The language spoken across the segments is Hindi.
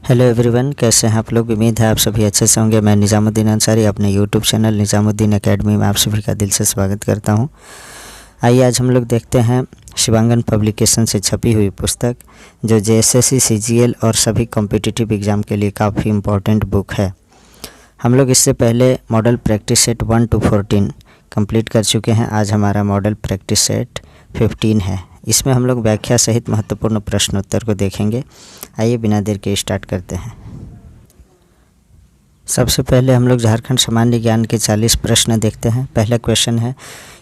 हेलो एवरीवन, कैसे हैं आप लोग। उम्मीद है आप सभी अच्छे से होंगे। मैं निज़ामुद्दीन अंसारी अपने यूट्यूब चैनल निज़ामुद्दीन एकेडमी में आप सभी का दिल से स्वागत करता हूं। आइए आज हम लोग देखते हैं शिवांगन पब्लिकेशन से छपी हुई पुस्तक, जो जेएसएससी, सीजीएल और सभी कॉम्पिटिटिव एग्ज़ाम के लिए काफ़ी इम्पोर्टेंट बुक है। हम लोग इससे पहले model practice set 1 to 14 complete कर चुके हैं। आज हमारा मॉडल प्रैक्टिस सेट 15 है। इसमें हम लोग व्याख्या सहित महत्वपूर्ण प्रश्नोत्तर को देखेंगे। आइए बिना देर के स्टार्ट करते हैं। सबसे पहले हम लोग झारखंड सामान्य ज्ञान के 40 प्रश्न देखते हैं। पहला क्वेश्चन है,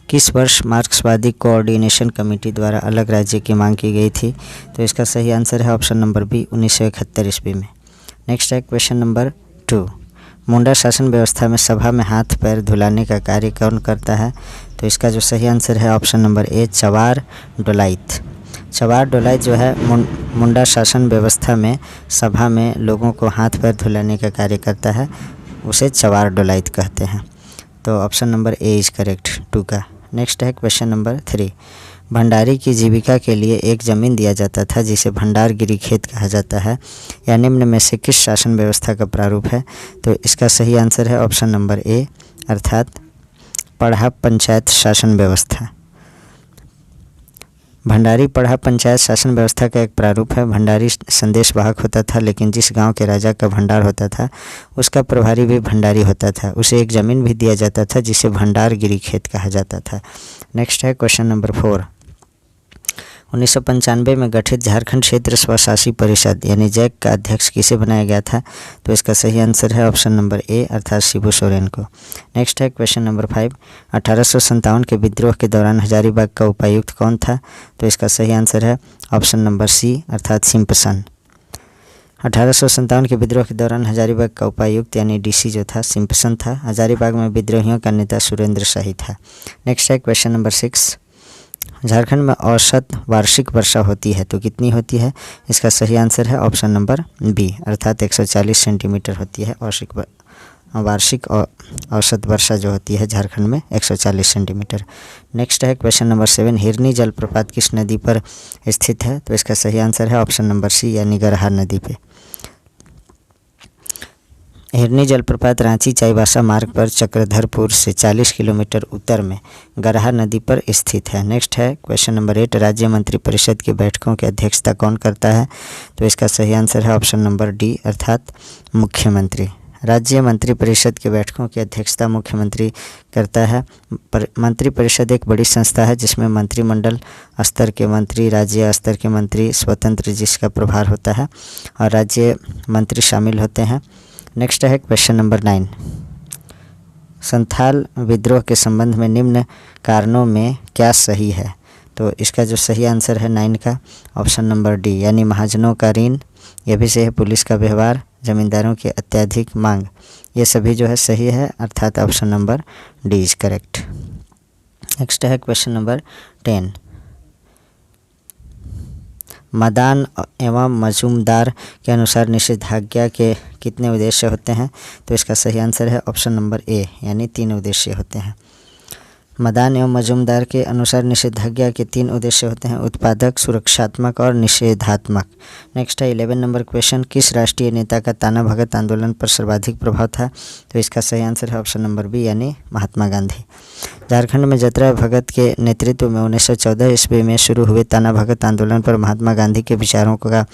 किस वर्ष मार्क्सवादी कोऑर्डिनेशन कमेटी द्वारा अलग राज्य की मांग की गई थी? तो इसका सही आंसर है ऑप्शन नंबर बी, 1971 ईस्वी में। नेक्स्ट है क्वेश्चन नंबर 2, मुंडा शासन व्यवस्था में सभा में हाथ पैर धुलाने का कार्य कौन करता है? तो इसका जो सही आंसर है ऑप्शन नंबर ए, चवार डोलाइत। चवार डोलाइत जो है मुंडा शासन व्यवस्था में सभा में लोगों को हाथ पैर धुलाने का कार्य करता है, उसे चवार डोलाइत कहते हैं। तो option number A is correct 2 का। नेक्स्ट है क्वेश्चन नंबर 3, भंडारी की जीविका के लिए एक ज़मीन दिया जाता था जिसे भंडारगिरी खेत कहा जाता है, या निम्न में से किस शासन व्यवस्था का प्रारूप है? तो इसका सही आंसर है ऑप्शन नंबर ए, अर्थात पढ़ा पंचायत शासन व्यवस्था। भंडारी पढ़ा पंचायत शासन व्यवस्था का एक प्रारूप है। भंडारी संदेश वाहक होता था, लेकिन जिस गांव के राजा का भंडार होता था उसका प्रभारी भी भंडारी होता था। उसे एक ज़मीन भी दिया जाता था जिसे भंडारगिरी खेत कहा जाता था। नेक्स्ट है क्वेश्चन नंबर 4, 1995 में गठित झारखंड क्षेत्र स्वशासी परिषद यानी जैक का अध्यक्ष किसे बनाया गया था? तो इसका सही आंसर है ऑप्शन नंबर ए, अर्थात शिबू सोरेन को। नेक्स्ट है क्वेश्चन नंबर 5, 1857 के विद्रोह के दौरान हजारीबाग का उपायुक्त कौन था? तो इसका सही आंसर है ऑप्शन नंबर सी, अर्थात सिंपसन। 1857 के विद्रोह के दौरान हजारीबाग का उपायुक्त यानी डीसी जो था सिंपसन था। हजारीबाग में विद्रोहियों का नेता सुरेंद्र शाही था। नेक्स्ट है क्वेश्चन नंबर 6, झारखंड में औसत वार्षिक वर्षा होती है तो कितनी होती है? इसका सही आंसर है ऑप्शन नंबर बी, अर्थात 140 सेंटीमीटर होती है वार्षिक औसत वर्षा जो होती है झारखंड में 140 सेंटीमीटर। नेक्स्ट है क्वेश्चन नंबर 7, हिरनी जलप्रपात किस नदी पर स्थित है? तो इसका सही आंसर है ऑप्शन नंबर सी, यानी गरहा नदी पे। हिरनी जलप्रपात रांची चाईबासा मार्ग पर चक्रधरपुर से 40 किलोमीटर उत्तर में गरहा नदी पर स्थित है। नेक्स्ट है क्वेश्चन नंबर 8, राज्य मंत्रिपरिषद की बैठकों की अध्यक्षता कौन करता है? तो इसका सही आंसर है ऑप्शन नंबर डी, अर्थात मुख्यमंत्री। राज्य मंत्रिपरिषद की बैठकों की अध्यक्षता मुख्यमंत्री करता है। मंत्रिपरिषद एक बड़ी संस्था है जिसमें मंत्रिमंडल स्तर के मंत्री, राज्य स्तर के मंत्री, स्वतंत्र जिसका प्रभार होता है, और राज्य मंत्री शामिल होते हैं। नेक्स्ट है क्वेश्चन नंबर 9, संथाल विद्रोह के संबंध में निम्न कारणों में क्या सही है? तो इसका जो सही आंसर है 9 का ऑप्शन नंबर डी, यानी महाजनों का ऋण, यह भी सही है, पुलिस का व्यवहार, जमींदारों की अत्यधिक मांग, ये सभी जो है सही है, अर्थात option number D is correct. Next है क्वेश्चन नंबर 10, मदान एवं मजूमदार के अनुसार निषेधाज्ञा के कितने उद्देश्य होते हैं? तो इसका सही आंसर है ऑप्शन नंबर ए, यानी 3 उद्देश्य होते हैं। मदान एवं मजूमदार के अनुसार निषेधाज्ञा के 3 उद्देश्य होते हैं, उत्पादक, सुरक्षात्मक और निषेधात्मक। नेक्स्ट है 11 नंबर क्वेश्चन, किस राष्ट्रीय नेता का ताना भगत आंदोलन पर सर्वाधिक प्रभाव था? तो इसका सही आंसर है ऑप्शन नंबर बी, यानी महात्मा गांधी। झारखंड में जतरा भगत के नेतृत्व में 1914 ईस्वी में शुरू हुए ताना भगत आंदोलन पर महात्मा गांधी के विचारों का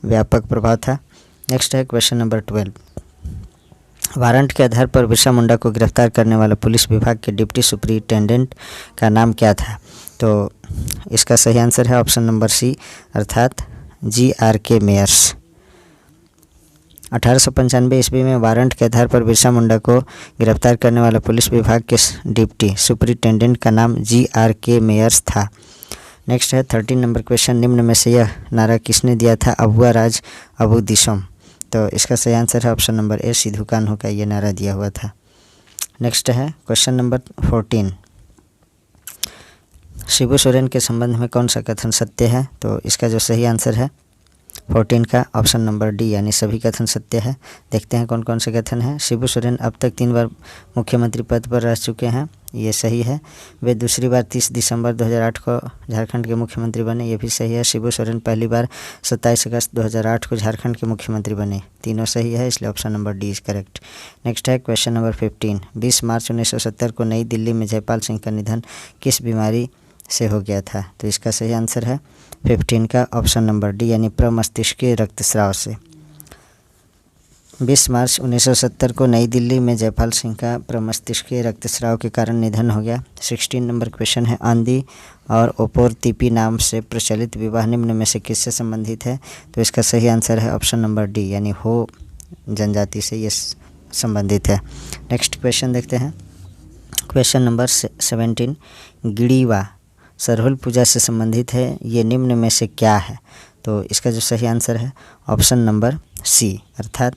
व्यापक प्रभाव था। नेक्स्ट है क्वेश्चन नंबर 12, वारंट के आधार पर बिरसा मुंडा को गिरफ्तार करने वाला पुलिस विभाग के डिप्टी सुपरिटेंडेंट का नाम क्या था? तो इसका सही आंसर है ऑप्शन नंबर सी, अर्थात GRK मेयर्स। 1895 ईस्वी में वारंट के आधार पर बिरसा मुंडा को गिरफ्तार करने वाला पुलिस विभाग के डिप्टी सुपरिटेंडेंट का नाम GRK मेयर्स था। नेक्स्ट है 13 नंबर क्वेश्चन, निम्न में से यह नारा किसने दिया था? अबुआ राज अबू दिसोम। तो इसका सही आंसर है option number A, Sidhu Kanhu का ये नारा दिया हुआ था। नेक्स्ट है क्वेश्चन नंबर 14, शिबू सोरेन के संबंध में कौन सा कथन सत्य है? तो इसका जो सही आंसर है 14 का ऑप्शन नंबर डी यानी सभी कथन सत्य है। देखते हैं कौन कौन से कथन हैं। शिबू सोरेन अब तक 3 बार मुख्यमंत्री पद पर रह चुके हैं, ये सही है। वे दूसरी बार 30 दिसंबर 2008 को झारखंड के मुख्यमंत्री बने, ये भी सही है। शिबू सोरेन पहली बार 27 अगस्त 2008 को झारखंड के मुख्यमंत्री बने, तीनों सही है, इसलिए option number D is correct. Next है क्वेश्चन नंबर 15। 20 मार्च 1970 को नई दिल्ली में जयपाल सिंह का निधन किस बीमारी से हो गया था? तो इसका सही आंसर है 15 का ऑप्शन नंबर डी यानी प्रमस्तिष्कीय रक्तस्राव से। 20 मार्च 1970 को नई दिल्ली में जयपाल सिंह का प्रमस्तिष्कीय रक्तस्राव के कारण निधन हो गया। 16 नंबर क्वेश्चन है, आंधी और ओपोर तिपी नाम से प्रचलित विवाह निम्न में से किससे संबंधित है? तो इसका सही आंसर है ऑप्शन नंबर डी यानी हो जनजाति से ये संबंधित है। नेक्स्ट क्वेश्चन देखते हैं। क्वेश्चन नंबर 17, गिड़ीवा सरहुल पूजा से संबंधित है, ये निम्न में से क्या है? तो इसका जो सही आंसर है ऑप्शन नंबर सी, अर्थात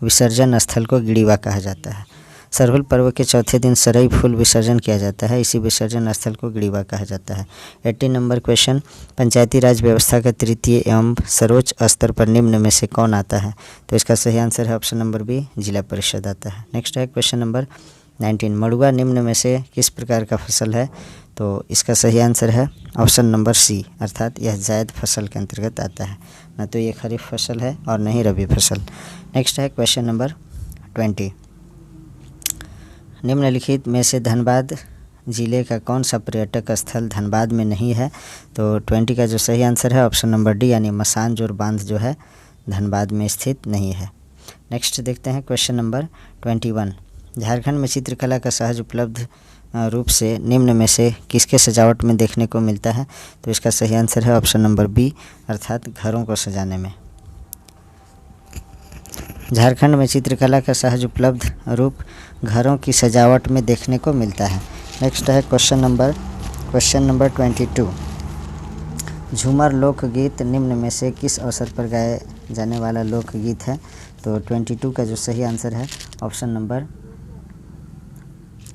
विसर्जन स्थल को गिड़ीवा कहा जाता है। सरहुल पर्व के चौथे दिन सरई फूल विसर्जन किया जाता है, इसी विसर्जन स्थल को गिड़ीवा कहा जाता है। 18 नंबर क्वेश्चन, पंचायती राज व्यवस्था का तृतीय एवं सर्वोच्च स्तर पर निम्न में से कौन आता है? तो इसका सही आंसर है ऑप्शन नंबर बी, जिला परिषद आता है। नेक्स्ट है क्वेश्चन नंबर 19, मड़ुआ निम्न में से किस प्रकार का फसल है? तो इसका सही आंसर है ऑप्शन नंबर सी, अर्थात यह जायद फसल के अंतर्गत आता है, न तो ये खरीफ फसल है और न ही रबी फसल। नेक्स्ट है क्वेश्चन नंबर 20, निम्नलिखित में से धनबाद जिले का कौन सा पर्यटक स्थल धनबाद में नहीं है? तो 20 का जो सही आंसर है ऑप्शन नंबर डी यानी मसानजोर बांध जो है धनबाद में स्थित नहीं है। नेक्स्ट देखते हैं क्वेश्चन नंबर 21, झारखंड में चित्रकला का सहज उपलब्ध रूप से निम्न में से किसके सजावट में देखने को मिलता है? तो इसका सही आंसर है ऑप्शन नंबर बी, अर्थात घरों को सजाने में। झारखंड में चित्रकला का सहज उपलब्ध रूप घरों की सजावट में देखने को मिलता है। नेक्स्ट है क्वेश्चन नंबर 22, झूमर लोकगीत निम्न में से किस अवसर पर गाए जाने वाला लोकगीत है? तो 22 का जो सही आंसर है ऑप्शन नंबर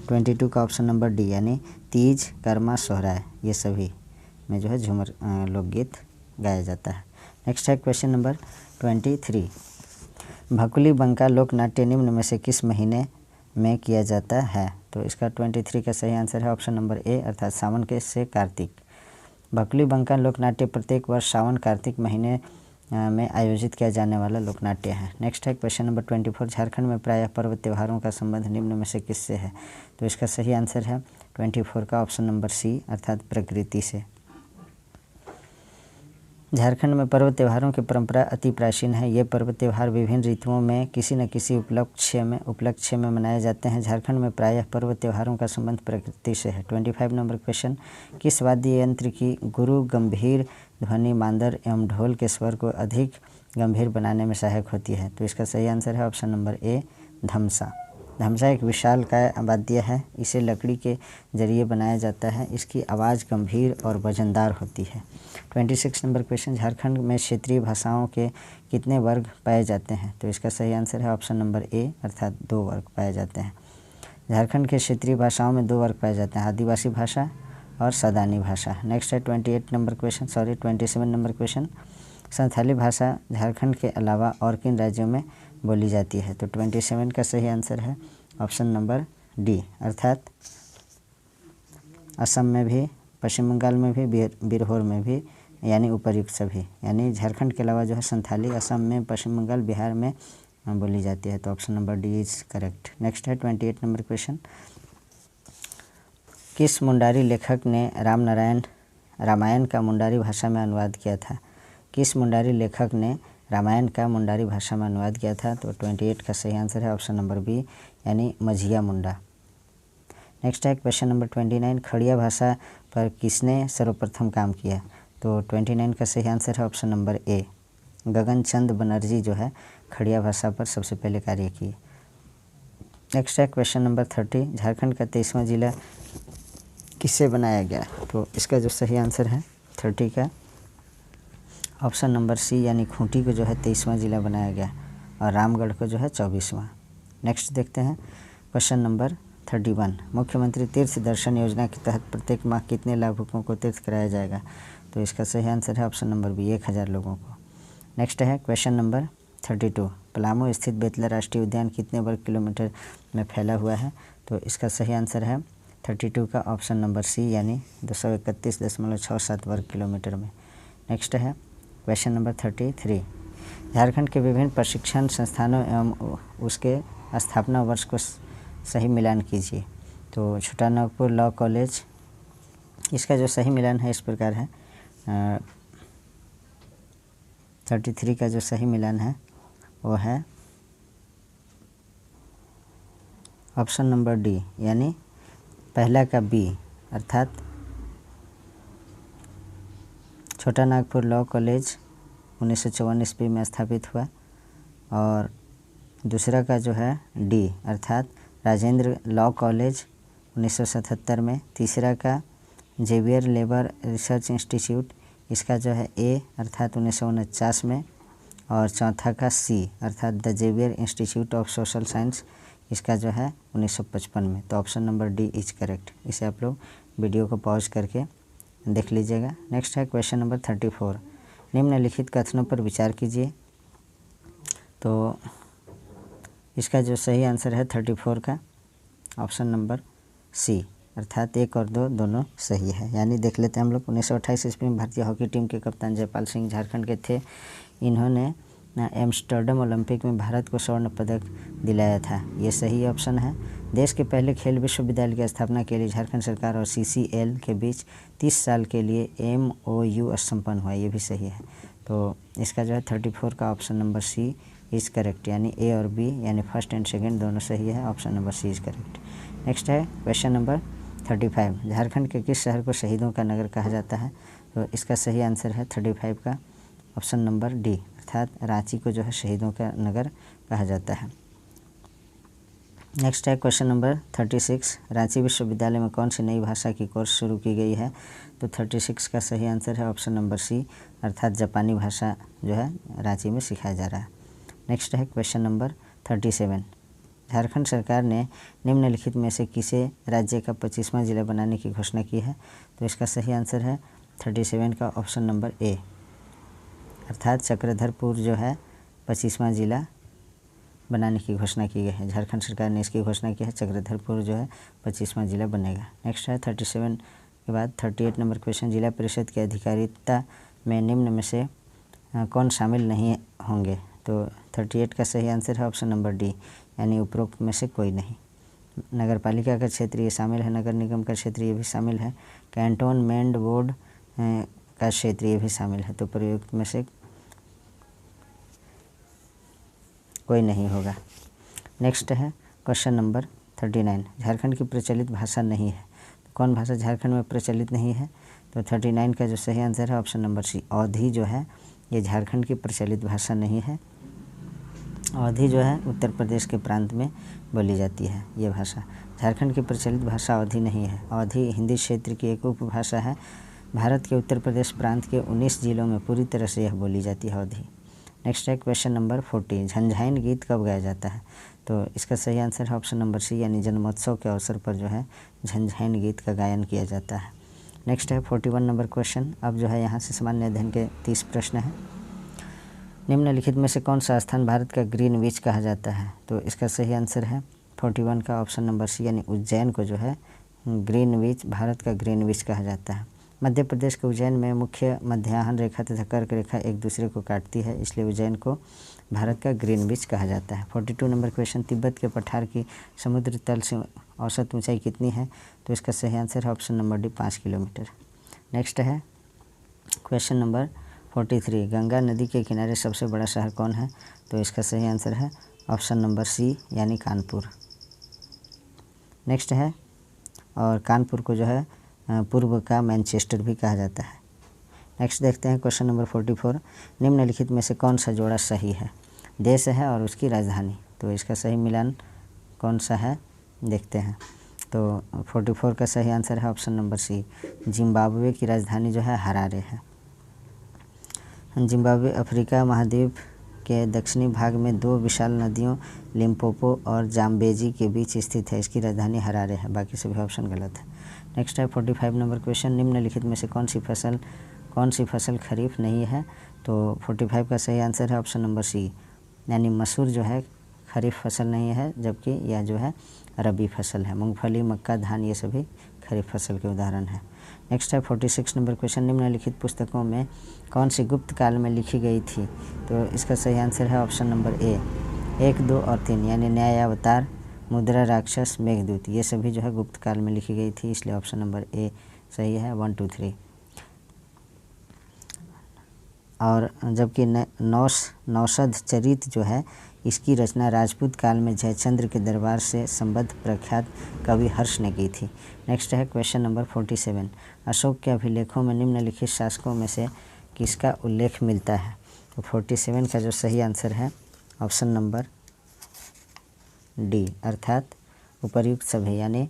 22 का ऑप्शन नंबर डी यानी तीज, कर्मा, सोहराय, ये सभी में जो है झूमर लोकगीत गाया जाता है। नेक्स्ट है क्वेश्चन नंबर 23, भकुली बंका लोक नाट्य निम्न में से किस महीने में किया जाता है? तो इसका 23 का सही आंसर है ऑप्शन नंबर ए, अर्थात सावन के से कार्तिक। भकुली बंका लोक नाट्य प्रत्येक वर्ष सावन कार्तिक महीने में आयोजित किया जाने वाला लोकनाट्य है। नेक्स्ट है क्वेश्चन नंबर 24, झारखंड में प्रायः पर्व त्योहारों का संबंध निम्न में से किससे है? तो इसका सही आंसर है 24 का ऑप्शन नंबर सी, अर्थात प्रकृति से। झारखंड में पर्व त्योहारों की परंपरा अति प्राचीन है। ये पर्व त्यौहार विभिन्न ऋतुओं में किसी न किसी उपलक्ष्य में मनाए जाते हैं। झारखंड में प्रायः पर्व त्योहारों का संबंध प्रकृति से है। 25 नंबर क्वेश्चन, किस वाद्य यंत्र की गुरु गंभीर ध्वनि मांदर एवं ढोल के स्वर को अधिक गंभीर बनाने में सहायक होती है? तो इसका सही आंसर है ऑप्शन नंबर ए, धमसा। धमसा एक विशालकाय वाद्य है, इसे लकड़ी के जरिए बनाया जाता है। इसकी आवाज़ गंभीर और वजनदार होती है। 26 नंबर क्वेश्चन, झारखंड में क्षेत्रीय भाषाओं के कितने वर्ग पाए जाते हैं? तो इसका सही आंसर है ऑप्शन नंबर ए, अर्थात 2 वर्ग पाए जाते हैं। झारखंड के क्षेत्रीय भाषाओं में 2 वर्ग पाए जाते हैं, आदिवासी भाषा और सदानी भाषा। नेक्स्ट है 27 नंबर क्वेश्चन, संथाली भाषा झारखंड के अलावा और किन राज्यों में बोली जाती है? तो 27 का सही आंसर है ऑप्शन नंबर डी, अर्थात असम में भी, पश्चिम बंगाल में भी, बिरहोर में भी, यानी उपर्युक्त सभी, यानी झारखंड के अलावा जो है संथाली असम में, पश्चिम बंगाल, बिहार में बोली जाती है। तो option number D is correct. Next है 28 नंबर क्वेश्चन, किस मुंडारी लेखक ने रामायण का मुंडारी भाषा में अनुवाद किया था? किस मुंडारी लेखक ने रामायण का मुंडारी भाषा में अनुवाद किया था? तो 28 का सही आंसर है ऑप्शन नंबर बी, यानी मझिया मुंडा। नेक्स्ट है क्वेश्चन नंबर 29, खड़िया भाषा पर किसने सर्वप्रथम काम किया? तो 29 का सही आंसर है ऑप्शन नंबर ए, गगन चंद बनर्जी जो है खड़िया भाषा पर सबसे पहले कार्य किए। नेक्स्ट है क्वेश्चन नंबर 30, झारखंड का 23वां जिला किससे बनाया गया? तो इसका जो सही आंसर है 30 का ऑप्शन नंबर सी, यानी खूंटी को जो है 23वां जिला बनाया गया और रामगढ़ को जो है 24वां। नेक्स्ट देखते हैं क्वेश्चन नंबर 31, मुख्यमंत्री तीर्थ दर्शन योजना के तहत प्रत्येक माह कितने लाभुकों को तीर्थ कराया जाएगा? तो इसका सही आंसर है ऑप्शन नंबर बी, 1000 लोगों को। नेक्स्ट है क्वेश्चन नंबर 32, पलामू स्थित बेतला राष्ट्रीय उद्यान कितने वर्ग किलोमीटर में फैला हुआ है? तो इसका सही आंसर है 32 का ऑप्शन नंबर सी, यानी 231.67 वर्ग किलोमीटर में। नेक्स्ट है क्वेश्चन नंबर 33, झारखंड के विभिन्न प्रशिक्षण संस्थानों एवं उसके स्थापना वर्ष को सही मिलान कीजिए। तो छोटानागपुर लॉ कॉलेज, इसका जो सही मिलान है इस प्रकार है, 33 का जो सही मिलान है वो है ऑप्शन नंबर डी, यानी पहला का बी, अर्थात छोटा नागपुर लॉ कॉलेज 1954 ईस्वी में स्थापित हुआ, और दूसरा का जो है डी, अर्थात राजेंद्र लॉ कॉलेज 1977 में। तीसरा का जेवियर लेबर रिसर्च इंस्टीट्यूट, इसका जो है ए, अर्थात 1949 में। और चौथा का सी, अर्थात the Xavier Institute of Social Science, इसका जो है 1955 में। तो option number D is correct. इसे आप लोग वीडियो को पॉज करके देख लीजिएगा। नेक्स्ट है क्वेश्चन नंबर 34, निम्नलिखित कथनों पर विचार कीजिए। तो इसका जो सही आंसर है 34 का ऑप्शन नंबर सी, अर्थात 1 और 2 दोनों सही है। यानी देख लेते हैं हम लोग। 1928 ईस्वी में भारतीय हॉकी टीम के कप्तान जयपाल सिंह झारखंड के थे। इन्होंने एम्स्टर्डम ओलंपिक में भारत को स्वर्ण पदक दिलाया था, ये सही ऑप्शन है। देश के पहले खेल विश्वविद्यालय की स्थापना के लिए झारखंड सरकार और CCL के बीच 30 साल के लिए MOU संपन्न हुआ, ये भी सही है। तो इसका जो है 34 का option number C is correct, यानी ए और बी, यानी फर्स्ट एंड सेकंड दोनों सही है। Option number C is correct. Next है क्वेश्चन नंबर 35, झारखंड के किस शहर को शहीदों का नगर कहा जाता है? तो इसका सही आंसर है 35 का ऑप्शन नंबर डी, अर्थात रांची को जो है शहीदों का नगर कहा जाता है। नेक्स्ट है क्वेश्चन नंबर 36, रांची विश्वविद्यालय में कौन सी नई भाषा की कोर्स शुरू की गई है? तो 36 का सही आंसर है ऑप्शन नंबर सी, अर्थात जापानी भाषा जो है रांची में सिखाया जा रहा है। नेक्स्ट है क्वेश्चन नंबर 37, झारखंड सरकार ने निम्नलिखित में से किसे राज्य का 25वां जिला बनाने की घोषणा की है? तो इसका सही आंसर है 37 का ऑप्शन नंबर ए, अर्थात चक्रधरपुर जो है 25वां जिला बनाने की घोषणा की गई है। झारखंड सरकार ने इसकी घोषणा की है, चक्रधरपुर जो है 25वां जिला बनेगा। नेक्स्ट है 37 के बाद 38 नंबर क्वेश्चन, जिला परिषद की अधिकारिता में निम्न में से कौन शामिल नहीं होंगे? तो 38 का सही आंसर है ऑप्शन नंबर डी, यानी उपरोक्त में से कोई नहीं। नगर पालिका का क्षेत्र ये शामिल है, नगर निगम का क्षेत्र ये भी शामिल है, कैंटोनमेंट बोर्ड का क्षेत्र ये भी शामिल है। तो प्रयुक्त में से कोई नहीं होगा। नेक्स्ट है क्वेश्चन नंबर 39, झारखंड की प्रचलित भाषा नहीं है, तो कौन भाषा झारखंड में प्रचलित नहीं है? तो 39 का जो सही आंसर है ऑप्शन नंबर सी, अवधी जो है ये झारखंड की प्रचलित भाषा नहीं है। अवधी जो है उत्तर प्रदेश के प्रांत में बोली जाती है ये भाषा। झारखंड की प्रचलित भाषा अवधी नहीं है। अवधी हिंदी क्षेत्र की एक उपभाषा है। भारत के उत्तर प्रदेश प्रांत के 19 जिलों में पूरी तरह से यह बोली जाती है अवधी। नेक्स्ट है क्वेश्चन नंबर 40, झंझाइन गीत कब गाया जाता है? तो इसका सही आंसर है ऑप्शन नंबर सी, यानी जन्मोत्सव के अवसर पर जो है झंझाइन गीत का गायन किया जाता है। नेक्स्ट है 41 नंबर क्वेश्चन। अब जो है यहाँ से सामान्य अध्ययन के 30 प्रश्न हैं। निम्नलिखित में से कौन सा स्थान भारत का ग्रीनविच कहा जाता है? तो इसका सही आंसर है 41 का ऑप्शन नंबर सी, यानी उज्जैन को जो है ग्रीनविच, भारत का ग्रीनविच कहा जाता है। मध्य प्रदेश के उज्जैन में मुख्य मध्याह्न रेखा तथा कर्क रेखा एक दूसरे को काटती है, इसलिए उज्जैन को भारत का ग्रीनविच कहा जाता है। 42 नंबर क्वेश्चन, तिब्बत के पठार की समुद्र तल से औसत ऊंचाई कितनी है? तो इसका सही आंसर है option number D, 5 kilometre. Next है क्वेश्चन नंबर 43, गंगा नदी के किनारे सबसे बड़ा शहर कौन है? तो इसका सही आंसर है ऑप्शन नंबर सी, यानी कानपुर। नेक्स्ट है, और कानपुर को जो है पूर्व का मैनचेस्टर भी कहा जाता है। नेक्स्ट देखते हैं क्वेश्चन नंबर 44, निम्नलिखित में से कौन सा जोड़ा सही है? देश है और उसकी राजधानी, तो इसका सही मिलान कौन सा है देखते हैं। तो 44 का सही आंसर है ऑप्शन नंबर सी, जिम्बाब्वे की राजधानी जो है हरारे है। जिम्बाब्वे अफ्रीका महाद्वीप के दक्षिणी भाग में 2 विशाल नदियों लिम्पोपो और जाम्बेजी के बीच स्थित है, इसकी राजधानी हरारे है, बाकी सभी ऑप्शन गलत है। नेक्स्ट है 45 नंबर क्वेश्चन, निम्नलिखित में से कौन सी फसल खरीफ नहीं है? तो 45 का सही आंसर है ऑप्शन नंबर सी, यानी मसूर जो है खरीफ फसल नहीं है, जबकि यह जो है रबी फसल है। मूंगफली, मक्का, धान ये सभी खरीफ फसल के उदाहरण हैं। नेक्स्ट है 46 नंबर क्वेश्चन, निम्नलिखित पुस्तकों में कौन सी गुप्त काल में लिखी गई थी? तो इसका सही आंसर है ऑप्शन नंबर ए 1, 2 और 3, यानी न्यायावतार, मुद्रा राक्षस, मेघदूत ये सभी जो है गुप्त काल में लिखी गई थी, इसलिए ऑप्शन नंबर ए सही है 1, 2, 3। और जबकि नौसद चरित जो है इसकी रचना राजपूत काल में जयचंद्र के दरबार से संबद्ध प्रख्यात कवि हर्ष ने की थी। नेक्स्ट है क्वेश्चन नंबर 47, अशोक के अभिलेखों में निम्नलिखित शासकों में से किसका उल्लेख मिलता है? तो 47 का जो सही आंसर है ऑप्शन नंबर डी, अर्थात उपर्युक्त सभी, यानी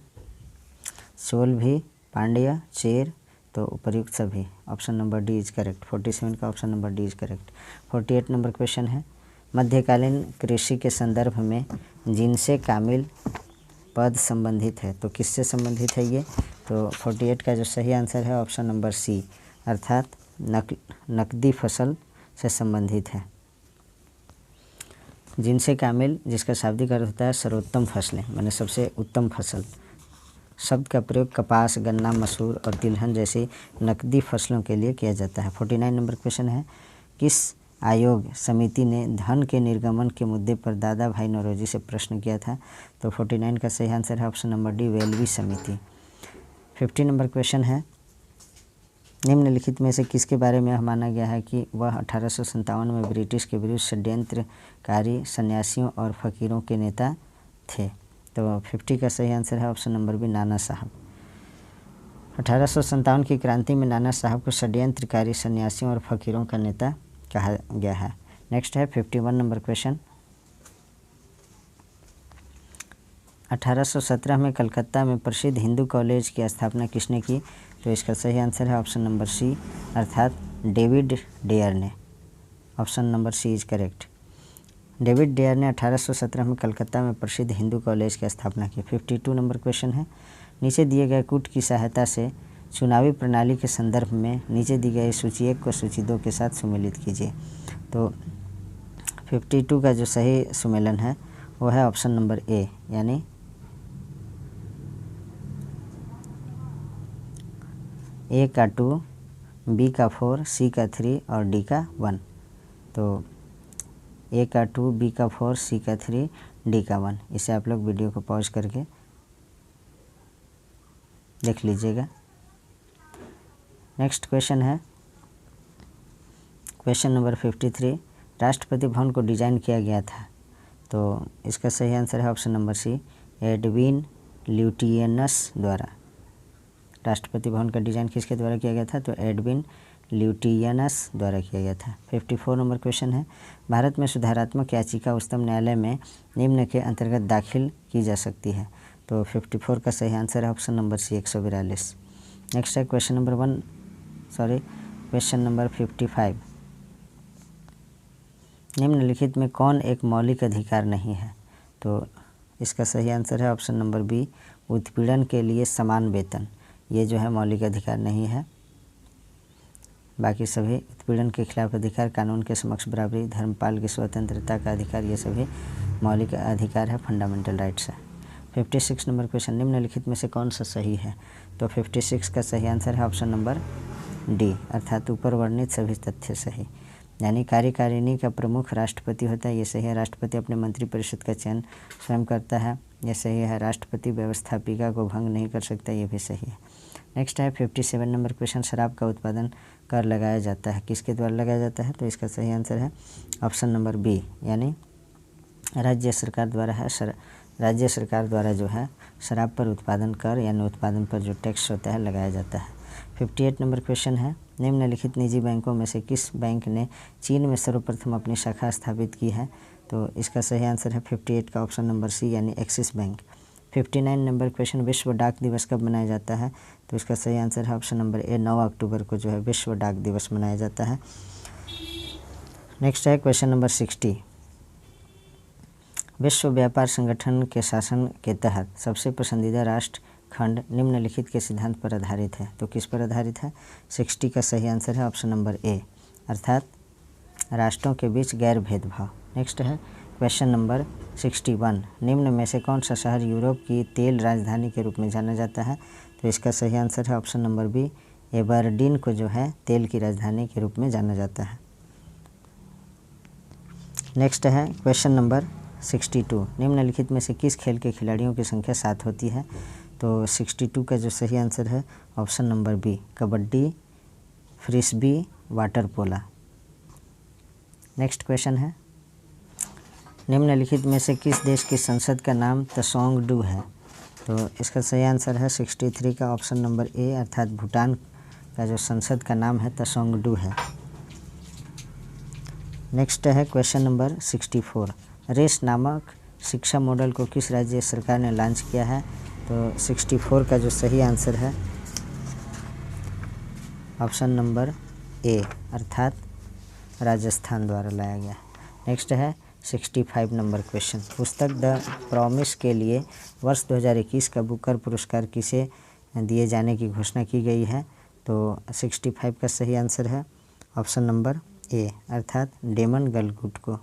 चोल भी, पांड्य, चेर, तो उपर्युक्त सभी, option number D is correct. 47 का option number D is correct. 48 number question है, मध्यकालीन कृषि के संदर्भ में जिनसे कामिल पद संबंधित है, तो किससे संबंधित है ये? तो 48 का जो सही आंसर है ऑप्शन नंबर सी, अर्थात नकदी फसल से संबंधित है। जिनसे कामिल जिसका शाब्दिक अर्थ होता है सर्वोत्तम फसलें, माने सबसे उत्तम फसल। शब्द का प्रयोग कपास, गन्ना, मसूर और तिलहन जैसी नकदी फसलों के लिए किया जाता है। 49 नंबर क्वेश्चन है, किस आयोग समिति ने धन के निर्गमन के मुद्दे पर दादा भाई नौरोजी से प्रश्न किया था? तो 49 का सही आंसर है ऑप्शन नंबर डी, वेलवी समिति। 50 नंबर क्वेश्चन है, निम्नलिखित में से किसके बारे में माना गया है कि वह 1857 में ब्रिटिश के विरुद्ध षड्यंत्रकारी सन्यासियों और फकीरों के नेता थे? तो 50 का सही आंसर है ऑप्शन नंबर बी, नाना साहब। 1857 की क्रांति में नाना साहब को षड्यंत्रकारी सन्यासियों और फकीरों का नेता कहा गया है। नेक्स्ट है 51 नंबर क्वेश्चन, 1817 में कलकत्ता में प्रसिद्ध हिंदू कॉलेज की स्थापना किसने की? तो इसका सही आंसर है ऑप्शन नंबर सी, अर्थात डेविड डेयर ने। Option number C is correct. David Dare ने 1817 में कलकत्ता में प्रसिद्ध हिंदू कॉलेज की स्थापना की। 52 नंबर क्वेश्चन है, नीचे दिए गए कूट की सहायता से चुनावी प्रणाली के संदर्भ में नीचे दी गई सूची 1 को सूची 2 के साथ सुमेलित कीजिए। तो 52 का जो सही सुमेलन है वो है ऑप्शन नंबर ए, यानी ए का 2, बी का 4, सी का 3 और डी का 1। तो ए का 2, बी का 4, सी का 3, डी का 1। इसे आप लोग वीडियो को पॉज करके देख लीजिएगा। नेक्स्ट क्वेश्चन है क्वेश्चन नंबर 53, राष्ट्रपति भवन को डिज़ाइन किया गया था? तो इसका सही आंसर है ऑप्शन नंबर सी, एडविन ल्यूटियनस द्वारा। राष्ट्रपति भवन का डिज़ाइन किसके द्वारा किया गया था? तो एडविन ल्यूटियनस द्वारा किया गया था। 54 नंबर क्वेश्चन है, भारत में सुधारात्मक याचिका उच्चतम न्यायालय में निम्न के अंतर्गत दाखिल की जा सकती है? तो 54 का सही आंसर है ऑप्शन नंबर सी, 142। नेक्स्ट है क्वेश्चन नंबर 55, निम्नलिखित में कौन एक मौलिक अधिकार नहीं है? तो इसका सही आंसर है ऑप्शन नंबर बी, उत्पीड़न के लिए समान वेतन। ये जो है मौलिक अधिकार नहीं है। बाकी सभी उत्पीड़न के खिलाफ अधिकार, कानून के समक्ष बराबरी, धर्मपाल की स्वतंत्रता का अधिकार, ये सभी मौलिक अधिकार है, फंडामेंटल राइट्स है। 56 नंबर क्वेश्चन, निम्नलिखित में से कौन सा सही है? तो 56 का सही आंसर है ऑप्शन नंबर डी, अर्थात ऊपर वर्णित सभी तथ्य सही। यानी कार्यकारिणी का प्रमुख राष्ट्रपति होता है, ये सही है। राष्ट्रपति अपने मंत्रिपरिषद का चयन स्वयं करता है, ये सही है। राष्ट्रपति व्यवस्थापिका को भंग नहीं कर सकता, ये भी सही है। नेक्स्ट है 57 नंबर क्वेश्चन, शराब का उत्पादन कर लगाया जाता है, किसके द्वारा लगाया जाता है? तो इसका सही आंसर है ऑप्शन नंबर बी, यानी राज्य सरकार द्वारा है। राज्य सरकार द्वारा जो है शराब पर उत्पादन कर यानी उत्पादन पर जो टैक्स होता है लगाया जाता है। 58 नंबर क्वेश्चन है, निम्नलिखित निजी बैंकों में से किस बैंक ने चीन में सर्वप्रथम अपनी शाखा स्थापित की है? तो इसका सही आंसर है 58 का ऑप्शन नंबर सी, यानी एक्सिस बैंक। 59 नंबर क्वेश्चन, विश्व डाक दिवस कब मनाया जाता है? तो इसका सही आंसर है ऑप्शन नंबर ए, 9 अक्टूबर को जो है विश्व डाक दिवस मनाया जाता है। नेक्स्ट है क्वेश्चन नंबर 60, विश्व व्यापार संगठन के शासन के तहत सबसे पसंदीदा राष्ट्र खंड निम्नलिखित के सिद्धांत पर आधारित है? तो किस पर आधारित है? 60 का सही आंसर है ऑप्शन नंबर ए, अर्थात राष्ट्रों के बीच गैर भेदभाव। नेक्स्ट है क्वेश्चन नंबर 61, निम्न में से कौन सा शहर यूरोप की तेल राजधानी के रूप में जाना जाता है? तो इसका सही आंसर है ऑप्शन नंबर बी, एबरडीन को जो है तेल की राजधानी के रूप में जाना जाता है। नेक्स्ट है क्वेश्चन नंबर 62, निम्नलिखित में से किस खेल के खिलाड़ियों की संख्या 7 होती है? तो 62 का जो सही आंसर है option number B, kabaddi, frisbee, water polo. Next question है, निम्नलिखित में से किस देश की संसद का नाम त्सोंगडू है? तो इसका सही आंसर है 63 का ऑप्शन नंबर ए, अर्थात भूटान का जो संसद का नाम है त्सोंगडू है। नेक्स्ट है क्वेश्चन नंबर 64, रेस नामक शिक्षा मॉडल को किस राज्य सरकार ने लॉन्च किया है? तो 64 का जो सही आंसर है ऑप्शन नंबर ए, अर्थात राजस्थान द्वारा लाया गया। नेक्स्ट है 65 नंबर क्वेश्चन, पुस्तक द प्रॉमिस के लिए वर्ष 2021 का बुकर पुरस्कार किसे दिए जाने की घोषणा की गई है? तो 65 का सही आंसर है ऑप्शन नंबर ए, अर्थात डेमन गलगुट को।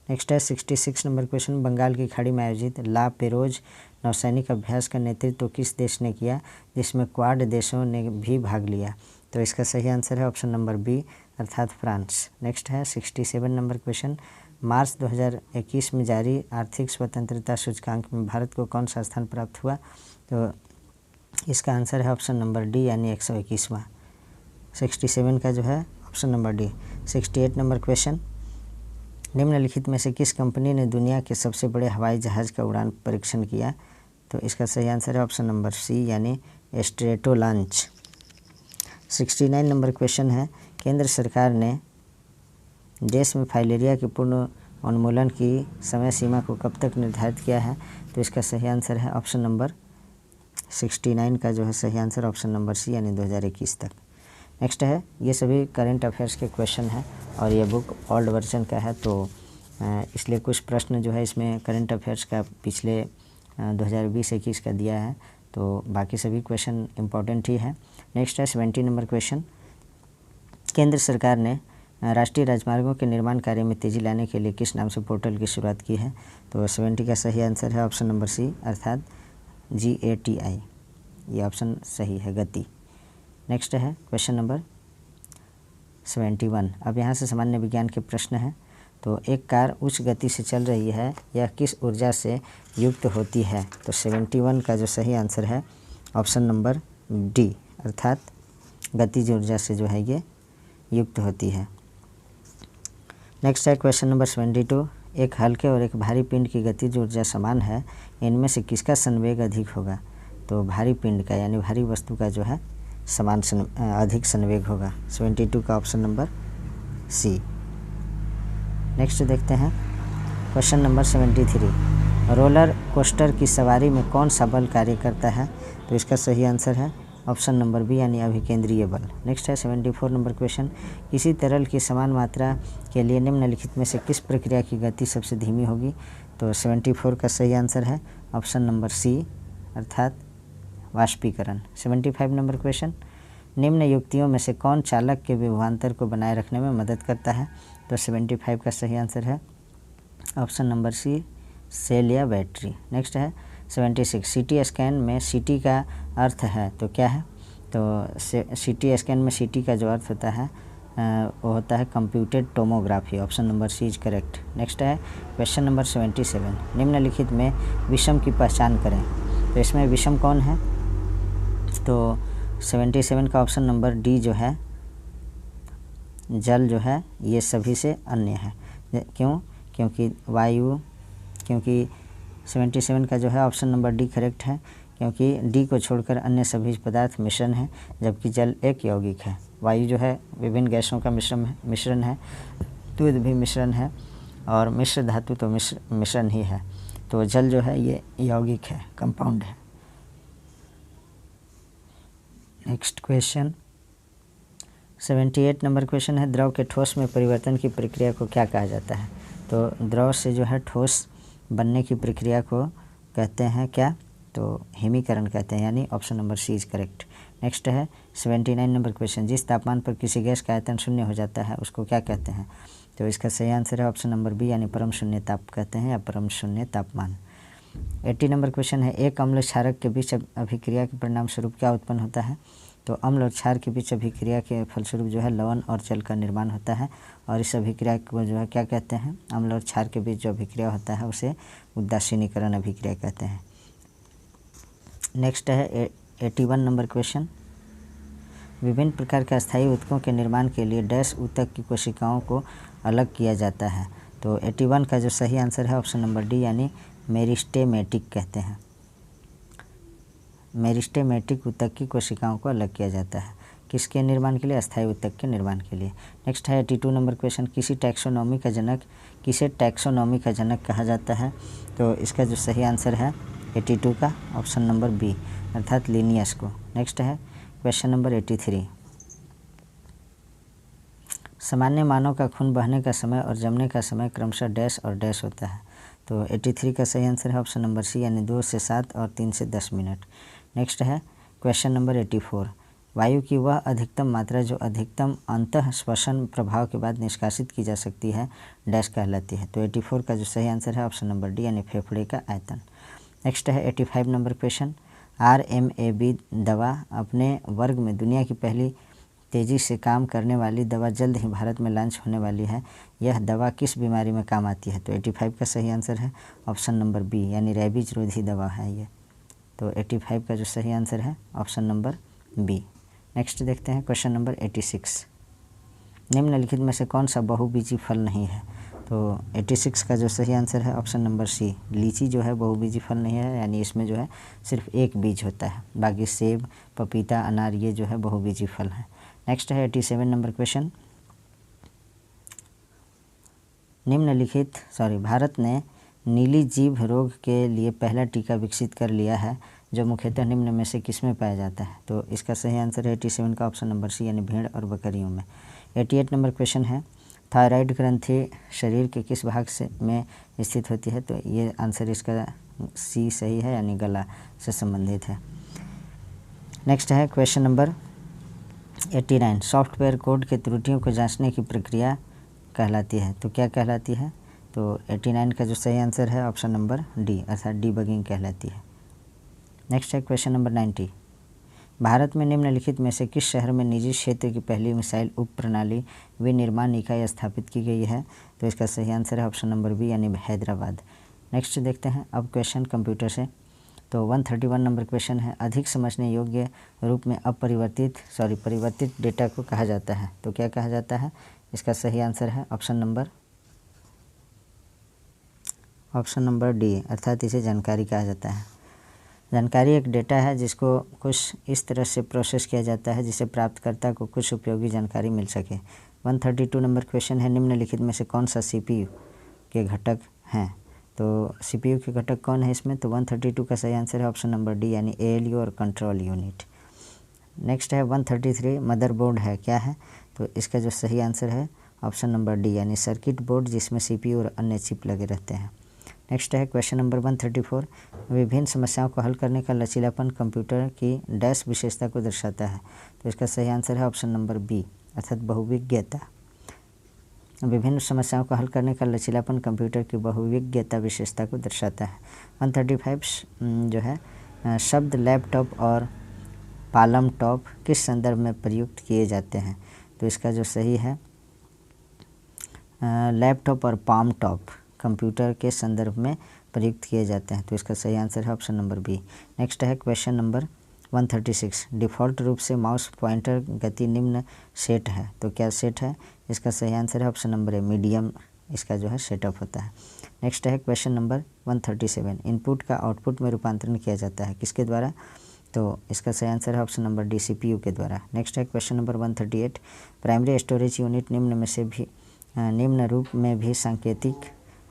नेक्स्ट है 66 नंबर क्वेश्चन, बंगाल की खाड़ी में आयोजित ला पेरोज नौसैनिक अभ्यास का नेतृत्व किस देश ने किया, जिसमें क्वाड देशों ने भी भाग लिया? तो इसका सही आंसर है ऑप्शन नंबर बी, अर्थात फ्रांस। नेक्स्ट है 67 नंबर क्वेश्चन, मार्च 2021 में जारी आर्थिक स्वतंत्रता सूचकांक में भारत को कौन सा स्थान प्राप्त हुआ? तो इसका आंसर है ऑप्शन नंबर डी, यानी 121वां। 67 का जो है option number D. 68 number question, निम्नलिखित में से किस कंपनी ने दुनिया के सबसे बड़े हवाई जहाज़ का उड़ान परीक्षण किया? तो इसका सही आंसर है ऑप्शन नंबर सी, यानी स्ट्रेटो लॉन्च। 69 नंबर क्वेश्चन है, केंद्र सरकार ने देश में फाइलेरिया के पूर्ण उन्मूलन की समय सीमा को कब तक निर्धारित किया है? तो इसका सही आंसर है ऑप्शन नंबर 69 का जो है सही आंसर ऑप्शन नंबर सी, यानी 2021 तक। नेक्स्ट है, ये सभी करंट अफेयर्स के क्वेश्चन हैं और ये बुक ओल्ड वर्जन का है, तो इसलिए कुछ प्रश्न जो है इसमें करंट अफेयर्स का पिछले 2020-21 का दिया है, तो बाकी सभी क्वेश्चन इम्पॉर्टेंट ही है। नेक्स्ट है 70 नंबर क्वेश्चन, केंद्र सरकार ने राष्ट्रीय राजमार्गों के निर्माण कार्य में तेज़ी लाने के लिए किस नाम से पोर्टल की शुरुआत की है? तो 70 का सही आंसर है ऑप्शन नंबर सी, अर्थात GATI। ये ऑप्शन सही है, गति। नेक्स्ट है क्वेश्चन नंबर 71। अब यहाँ से सामान्य विज्ञान के प्रश्न हैं। तो एक कार उच्च गति से चल रही है, यह किस ऊर्जा से युक्त होती है? तो 71 का जो सही आंसर है ऑप्शन नंबर डी, अर्थात गतिज ऊर्जा से जो है ये युक्त होती है। नेक्स्ट है क्वेश्चन नंबर 72। एक हल्के और एक भारी पिंड की गतिज ऊर्जा समान है, इनमें से किसका संवेग अधिक होगा? तो भारी पिंड का, यानी भारी वस्तु का जो है अधिक संवेग होगा। 72 का ऑप्शन नंबर सी। नेक्स्ट देखते हैं क्वेश्चन नंबर 73। रोलर कोस्टर की सवारी में कौन सा बल कार्य करता है? तो इसका सही आंसर है ऑप्शन नंबर बी, यानी अभिकेंद्रीय बल। नेक्स्ट है 74 नंबर क्वेश्चन, किसी तरल की समान मात्रा के लिए निम्नलिखित में से किस प्रक्रिया की गति सबसे धीमी होगी? तो 74 का सही आंसर है ऑप्शन नंबर सी, अर्थात वाष्पीकरण। 75 नंबर क्वेश्चन, निम्न युक्तियों में से कौन चालक के विभवांतर को बनाए रखने में मदद करता है? तो 75 का सही आंसर है ऑप्शन नंबर सी, सेल या बैटरी। नेक्स्ट है 76। CT स्कैन में CT का अर्थ है तो क्या है? तो CT स्कैन में CT का जो अर्थ होता है वो होता है computed tomography. Option number C is correct. Next है क्वेश्चन नंबर 77। निम्नलिखित में विषम की पहचान करें। तो इसमें विषम कौन है? तो 77 का ऑप्शन नंबर डी जो है, जल जो है ये सभी से अन्य है। क्यों? क्योंकि वायु, क्योंकि 77 का जो है ऑप्शन नंबर डी करेक्ट है, क्योंकि डी को छोड़कर अन्य सभी पदार्थ मिश्रण है, जबकि जल एक यौगिक है। वायु जो है विभिन्न गैसों का मिश्रण है, दूध भी मिश्रण है, और मिश्र धातु तो मिश्रण ही है। तो जल जो है ये यौगिक है, कंपाउंड है। नेक्स्ट क्वेश्चन 78 नंबर क्वेश्चन है, द्रव के ठोस में परिवर्तन की प्रक्रिया को क्या कहा जाता है? तो द्रव से जो है ठोस बनने की प्रक्रिया को कहते हैं क्या? तो हिमीकरण कहते हैं, यानी option number C is correct. Next है 79 नंबर क्वेश्चन, जिस तापमान पर किसी गैस का आयतन शून्य हो जाता है उसको क्या कहते हैं? तो इसका सही आंसर है ऑप्शन नंबर बी यानी परम शून्य ताप कहते हैं या परम शून्य तापमान। 80 नंबर क्वेश्चन है, एक अम्ल क्षारक के बीच अभिक्रिया के परिणाम स्वरूप क्या उत्पन्न होता है? तो अम्ल और क्षार के बीच अभिक्रिया के फलस्वरूप जो है लवण और जल का निर्माण होता है और इस अभिक्रिया को जो है क्या कहते हैं? अम्ल और क्षार के बीच जो अभिक्रिया होता है उसे उदासीनीकरण अभिक्रिया कहते हैं। नेक्स्ट है 81 नंबर क्वेश्चन, विभिन्न प्रकार के अस्थायी ऊतकों के निर्माण के लिए डैश ऊतक की कोशिकाओं को अलग किया जाता है। तो 81 का जो सही आंसर है ऑप्शन नंबर डी यानी मेरिस्टेमेटिक कहते हैं। मेरिस्टेमेटिक ऊतक की कोशिकाओं को अलग किया जाता है किसके निर्माण के लिए? अस्थायी ऊतक के निर्माण के लिए। नेक्स्ट है 82 नंबर क्वेश्चन, किसे टैक्सोनॉमी का जनक कहा जाता है? तो इसका जो सही आंसर है 82 का ऑप्शन नंबर बी अर्थात लिनियस को। नेक्स्ट है क्वेश्चन नंबर 83, सामान्य मानव का खून बहने का समय और जमने का समय क्रमशः डैश और डैश होता है। तो 83 का सही आंसर है ऑप्शन नंबर सी यानी 2 से 7 और 3 से 10 मिनट। नेक्स्ट है क्वेश्चन नंबर 84, वायु की वह अधिकतम मात्रा जो अधिकतम अंतः श्वसन प्रभाव के बाद निष्कासित की जा सकती है डैश कहलाती है। तो 84 का जो सही आंसर है ऑप्शन नंबर डी यानी फेफड़े का आयतन। नेक्स्ट है 85 नंबर क्वेश्चन, RMAB दवा अपने वर्ग में दुनिया की पहली तेज़ी से काम करने वाली दवा जल्द ही भारत में लॉन्च होने वाली है। यह दवा किस बीमारी में काम आती है? तो 85 का सही आंसर है ऑप्शन नंबर बी यानी रेबीज रोधी दवा है ये। तो 85 का जो सही आंसर है ऑप्शन नंबर बी। नेक्स्ट देखते हैं क्वेश्चन नंबर 86, निम्नलिखित में से कौन सा बहुबीजी फल नहीं है? तो 86 का जो सही आंसर है ऑप्शन नंबर सी, लीची जो है बहुबीजी फल नहीं है यानी इसमें जो है सिर्फ एक बीज होता है, बाकी सेब, पपीता, अनार ये जो है बहुबीजी फल है। नेक्स्ट है 87 नंबर क्वेश्चन, भारत ने नीली जीभ रोग के लिए पहला टीका विकसित कर लिया है जो मुख्यतः निम्न में से किसमें पाया जाता है? तो इसका सही आंसर है 87 का ऑप्शन नंबर सी यानी भेड़ और बकरियों में। 88 नंबर क्वेश्चन है, थायराइड ग्रंथि शरीर के किस भाग से में स्थित होती है? तो ये आंसर इसका सी सही है यानी गला से संबंधित है। नेक्स्ट है क्वेश्चन नंबर 89, सॉफ्टवेयर कोड के त्रुटियों को जांचने की प्रक्रिया कहलाती है। तो क्या कहलाती है? तो 89 का जो सही आंसर है ऑप्शन नंबर डी अर्थात डीबगिंग कहलाती है। नेक्स्ट है क्वेश्चन नंबर 90, भारत में निम्नलिखित में से किस शहर में निजी क्षेत्र की पहली मिसाइल उप प्रणाली विनिर्माण इकाई स्थापित की गई है? तो इसका सही आंसर है ऑप्शन नंबर बी यानी हैदराबाद। नेक्स्ट देखते हैं अब क्वेश्चन कंप्यूटर से। तो 131 नंबर क्वेश्चन है, अधिक समझने योग्य रूप में परिवर्तित डेटा को कहा जाता है। तो क्या कहा जाता है? इसका सही आंसर है ऑप्शन नंबर डी अर्थात इसे जानकारी कहा जाता है। जानकारी एक डेटा है जिसको कुछ इस तरह से प्रोसेस किया जाता है जिससे प्राप्तकर्ता को कुछ उपयोगी जानकारी मिल सके। 132 नंबर क्वेश्चन है, निम्नलिखित में से कौन सा CPU के घटक हैं? तो CPU के घटक कौन है इसमें? तो 132 का सही आंसर है ऑप्शन नंबर डी यानी ALU और कंट्रोल यूनिट। नेक्स्ट है 133, मदरबोर्ड है क्या है? तो इसका जो सही आंसर है ऑप्शन नंबर डी यानी सर्किट बोर्ड जिसमें CPU और अन्य चिप लगे रहते हैं। नेक्स्ट है क्वेश्चन नंबर 134, विभिन्न समस्याओं को हल करने का लचीलापन कंप्यूटर की डैश विशेषता को दर्शाता है। तो इसका सही आंसर है ऑप्शन नंबर बी अर्थात बहुविज्ञता। विभिन्न समस्याओं को हल करने का लचीलापन कंप्यूटर की बहुविज्ञता विशेषता को दर्शाता है। 135 जो है शब्द लैपटॉप और पालम टॉप किस संदर्भ में प्रयुक्त किए जाते हैं? तो इसका जो सही है लैपटॉप और पाम टॉप कंप्यूटर के संदर्भ में प्रयुक्त किए जाते हैं। तो इसका सही आंसर है ऑप्शन नंबर बी। नेक्स्ट है क्वेश्चन नंबर 136, डिफ़ॉल्ट रूप से माउस पॉइंटर गति निम्न सेट है। तो क्या सेट है? इसका सही आंसर है ऑप्शन नंबर ए मीडियम इसका जो है सेटअप होता है। नेक्स्ट है क्वेश्चन नंबर 137, इनपुट का आउटपुट में रूपांतरण किया जाता है किसके द्वारा? तो इसका सही आंसर है ऑप्शन नंबर डी CPU के द्वारा। नेक्स्ट है question number 138, primary storage unit निम्न रूप में भी सांकेतिक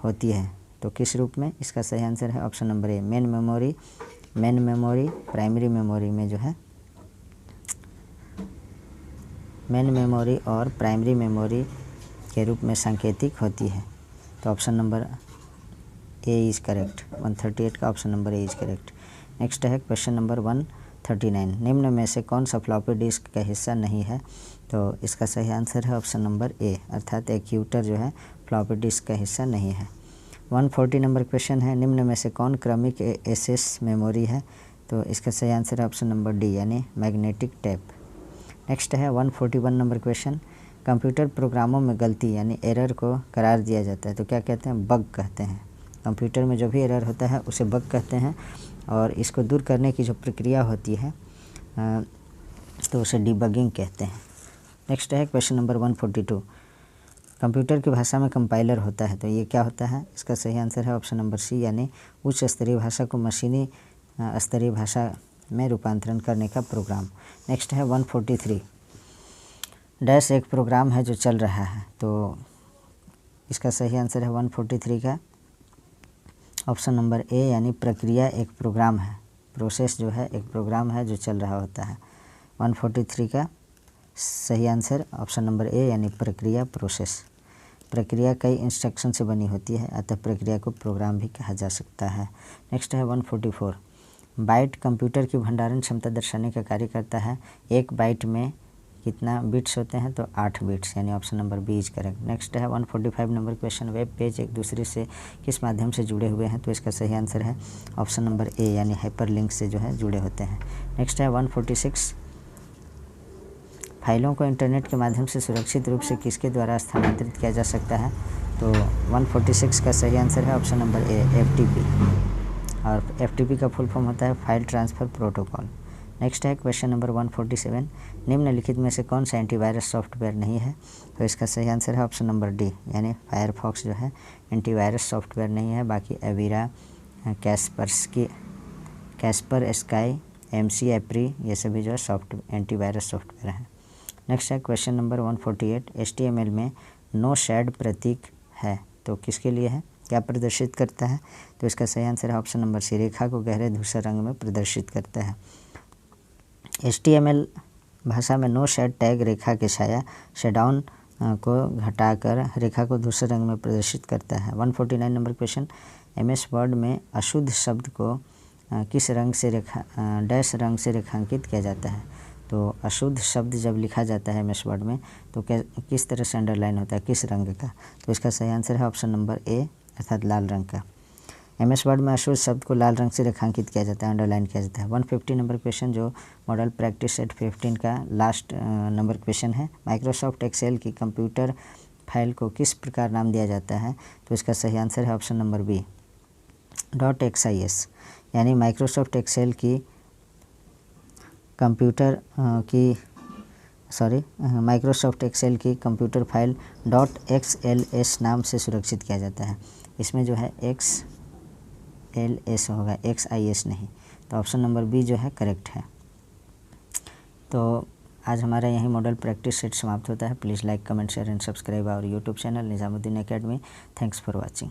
होती है। तो किस रूप में? इसका सही आंसर है option number A main memory primary memory में जो है मेन मेमोरी और प्राइमरी मेमोरी के रूप में सांकेतिक होती है। तो option number A is correct. 138 का option number A is correct. Next है क्वेश्चन नंबर 139 निम्न में से कौन सा फ्लॉपी डिस्क का हिस्सा नहीं है? तो इसका सही आंसर है ऑप्शन नंबर ए, अर्थात एक्यूटर जो है फ्लॉपी डिस्क का हिस्सा नहीं है। 140 नंबर क्वेश्चन है, निम्न में से कौन क्रमिक एसएस मेमोरी है? तो इसका सही आंसर है ऑप्शन नंबर डी, यानी मैग्नेटिक टेप। नेक्स्ट है 141 नंबर क्वेश्चन, कंप्यूटर प्रोग्रामों में गलती यानी एरर को करार दिया जाता है तो क्या कहते हैं? बग कहते हैं। कंप्यूटर में जो भी एरर होता है उसे बग कहते हैं, और इसको दूर करने की जो प्रक्रिया होती है तो उसे डिबगिंग कहते हैं। नेक्स्ट है क्वेश्चन नंबर 142, कंप्यूटर की भाषा में कंपाइलर होता है तो ये क्या होता है? इसका सही आंसर है ऑप्शन नंबर सी, यानी उच्च स्तरीय भाषा को मशीनी स्तरीय भाषा में रूपांतरण करने का प्रोग्राम। नेक्स्ट है 143, डैश एक प्रोग्राम है जो चल रहा है तो इसका सही आंसर है 143 का ऑप्शन नंबर ए, यानी प्रक्रिया एक प्रोग्राम है। प्रोसेस जो है एक प्रोग्राम है जो चल रहा होता है। 143 का सही आंसर ऑप्शन नंबर ए, यानी प्रक्रिया प्रोसेस। प्रक्रिया कई इंस्ट्रक्शन से बनी होती है, अतः प्रक्रिया को प्रोग्राम भी कहा जा सकता है। नेक्स्ट है 144, बाइट कंप्यूटर की भंडारण क्षमता दर्शाने का कार्य करता है। एक बाइट में कितना बिट्स होते हैं? तो 8 बिट्स, यानी option number B is correct. Next है 145 नंबर क्वेश्चन, वेब पेज एक दूसरे से किस माध्यम से जुड़े हुए हैं? तो इसका सही आंसर है ऑप्शन नंबर ए, यानी हाइपरलिंक से जो है जुड़े होते हैं। नेक्स्ट है 146, फाइलों को इंटरनेट के माध्यम से सुरक्षित रूप से किसके द्वारा स्थानांतरित किया जा सकता है? तो 146 का सही आंसर है ऑप्शन नंबर ए, FTP, और FTP का फुल फॉर्म होता है फाइल ट्रांसफ़र प्रोटोकॉल। नेक्स्ट है क्वेश्चन नंबर 147, निम्नलिखित में से कौन सा एंटीवायरस सॉफ्टवेयर नहीं है? तो इसका सही आंसर है ऑप्शन नंबर डी, यानी फायरफॉक्स जो है एंटीवायरस सॉफ्टवेयर नहीं है। बाकी एविरा, कैस्पर स्काई, MC एप्री, ये सभी जो है एंटीवायरस सॉफ्टवेयर हैं। नेक्स्ट है क्वेश्चन नंबर 148, HTML में नो शेड प्रतीक है तो किसके लिए है? क्या प्रदर्शित करता है? तो इसका सही आंसर है ऑप्शन नंबर सी, रेखा को गहरे धूसर रंग में प्रदर्शित करता है। HTML भाषा में नो शेड टैग रेखा के छाया शेडाउन को घटाकर रेखा को धूसर रंग में प्रदर्शित करता है। 149 नंबर क्वेश्चन, MS वर्ड में अशुद्ध शब्द को किस रंग से डैश रंग से रेखांकित किया जाता है? तो अशुद्ध शब्द जब लिखा जाता है MS वर्ड में तो किस तरह से अंडरलाइन होता है, किस रंग का? तो इसका सही आंसर है ऑप्शन नंबर ए, अर्थात लाल रंग का। MS वर्ड में अशुद्ध शब्द को लाल रंग से रेखांकित किया जाता है, अंडरलाइन किया जाता है। 150 नंबर क्वेश्चन जो मॉडल प्रैक्टिस सेट 15 का लास्ट नंबर क्वेश्चन है, माइक्रोसॉफ्ट एक्सेल की कंप्यूटर फाइल को किस प्रकार नाम दिया जाता है? तो इसका सही आंसर है ऑप्शन नंबर बी, .xis, यानी माइक्रोसॉफ्ट एक्सेल की माइक्रोसॉफ्ट एक्सेल की कंप्यूटर फाइल .xls नाम से सुरक्षित किया जाता है। इसमें जो है XLS होगा, XIS नहीं, तो ऑप्शन नंबर बी जो है करेक्ट है। तो आज हमारा यही मॉडल प्रैक्टिस सेट समाप्त होता है। Please like, comment, share and subscribe our YouTube channel Nizamuddin academy. Thanks for watching.